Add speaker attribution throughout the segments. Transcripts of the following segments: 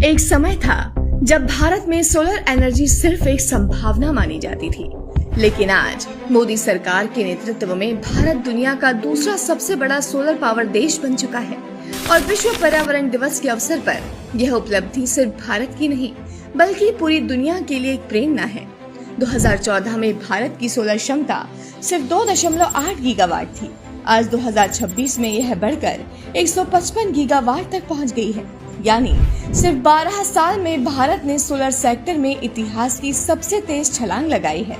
Speaker 1: एक समय था जब भारत में सोलर एनर्जी सिर्फ एक संभावना मानी जाती थी, लेकिन आज मोदी सरकार के नेतृत्व में भारत दुनिया का दूसरा सबसे बड़ा सोलर पावर देश बन चुका है। और विश्व पर्यावरण दिवस के अवसर पर यह उपलब्धि सिर्फ भारत की नहीं बल्कि पूरी दुनिया के लिए एक प्रेरणा है। 2014 में भारत की सोलर क्षमता सिर्फ 2.8 गीगावाट थी। आज 2026 में यह बढ़कर 155 गीगावाट तक पहुंच गई है। यानी सिर्फ 12 साल में भारत ने सोलर सेक्टर में इतिहास की सबसे तेज छलांग लगाई है।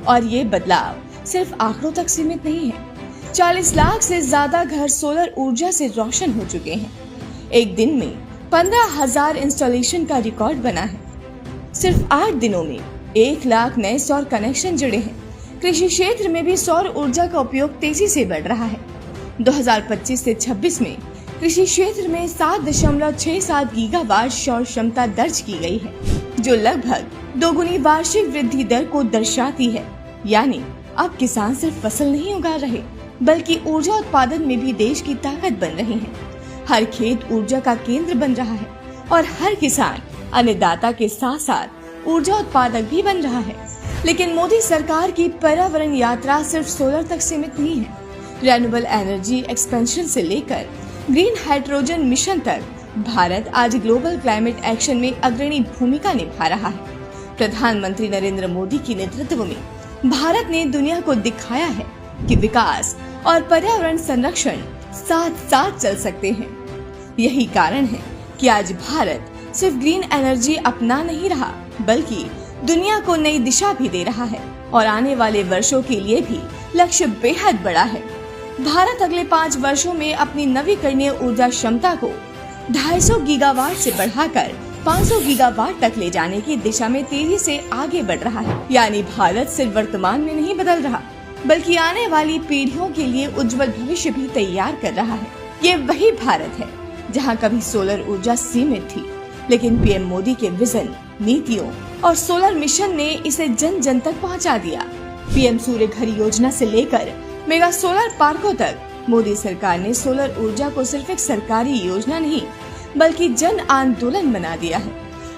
Speaker 1: और ये बदलाव सिर्फ आंकड़ों तक सीमित नहीं है। 40 लाख से ज्यादा घर सोलर ऊर्जा से रोशन हो चुके हैं। एक दिन में 15,000 इंस्टॉलेशन का रिकॉर्ड बना है। सिर्फ 8 दिनों में 1 लाख नए सौर कनेक्शन जुड़े हैं। कृषि क्षेत्र में भी सौर ऊर्जा का उपयोग तेजी से बढ़ रहा है। 2025 से 26 में कृषि क्षेत्र में 7.67 गीगावाट सौर क्षमता दर्ज की गई है, जो लगभग दोगुनी वार्षिक वृद्धि दर को दर्शाती है। यानी अब किसान सिर्फ फसल नहीं उगा रहे बल्कि ऊर्जा उत्पादन में भी देश की ताकत बन रहे हैं। हर खेत ऊर्जा का केंद्र बन रहा है और हर किसान अन्नदाता के साथ साथ ऊर्जा उत्पादक भी बन रहा है। लेकिन मोदी सरकार की पर्यावरण यात्रा सिर्फ सोलर तक सीमित नहीं है। रिन्यूएबल एनर्जी एक्सपेंशन से लेकर ग्रीन हाइड्रोजन मिशन तक भारत आज ग्लोबल क्लाइमेट एक्शन में अग्रणी भूमिका निभा रहा है। प्रधानमंत्री नरेंद्र मोदी के नेतृत्व में भारत ने दुनिया को दिखाया है कि विकास और पर्यावरण संरक्षण साथ साथ चल सकते हैं। यही कारण है कि आज भारत सिर्फ ग्रीन एनर्जी अपना नहीं रहा बल्कि दुनिया को नई दिशा भी दे रहा है। और आने वाले वर्षों के लिए भी लक्ष्य बेहद बड़ा है। भारत अगले 5 वर्षों में अपनी नवीकरणीय ऊर्जा क्षमता को 250 गीगावाट से बढ़ाकर 500 गीगावाट तक ले जाने की दिशा में तेजी से आगे बढ़ रहा है। यानी भारत सिर्फ वर्तमान में नहीं बदल रहा बल्कि आने वाली पीढ़ियों के लिए उज्जवल भविष्य भी तैयार कर रहा है। ये वही भारत है जहाँ कभी सोलर ऊर्जा सीमित थी, लेकिन पीएम मोदी के विजन, नीतियों और सोलर मिशन ने इसे जन जन तक पहुँचा दिया। पीएम सूर्य घर योजना से लेकर मेगा सोलर पार्कों तक मोदी सरकार ने सोलर ऊर्जा को सिर्फ एक सरकारी योजना नहीं बल्कि जन आंदोलन बना दिया है।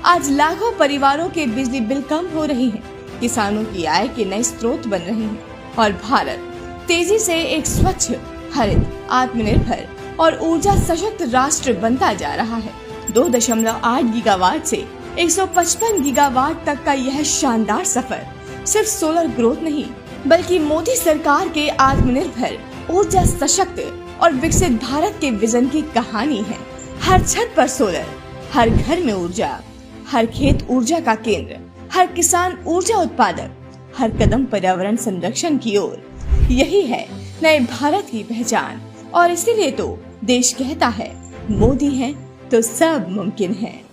Speaker 1: आज लाखों परिवारों के बिजली बिल कम हो रहे हैं, किसानों की आय के नए स्रोत बन रहे हैं और भारत तेजी से एक स्वच्छ, हरित, आत्मनिर्भर और ऊर्जा सशक्त राष्ट्र बनता जा रहा है। 2.8 गीगावाट से 155 गीगावाट तक का यह शानदार सफर सिर्फ सोलर ग्रोथ नहीं बल्कि मोदी सरकार के आत्मनिर्भर, ऊर्जा सशक्त और विकसित भारत के विजन की कहानी है। हर छत पर सोलर, हर घर में ऊर्जा, हर खेत ऊर्जा का केंद्र, हर किसान ऊर्जा उत्पादक, हर कदम पर्यावरण संरक्षण की ओर। यही है नए भारत की पहचान। और इसीलिए तो देश कहता है, मोदी है तो सब मुमकिन है।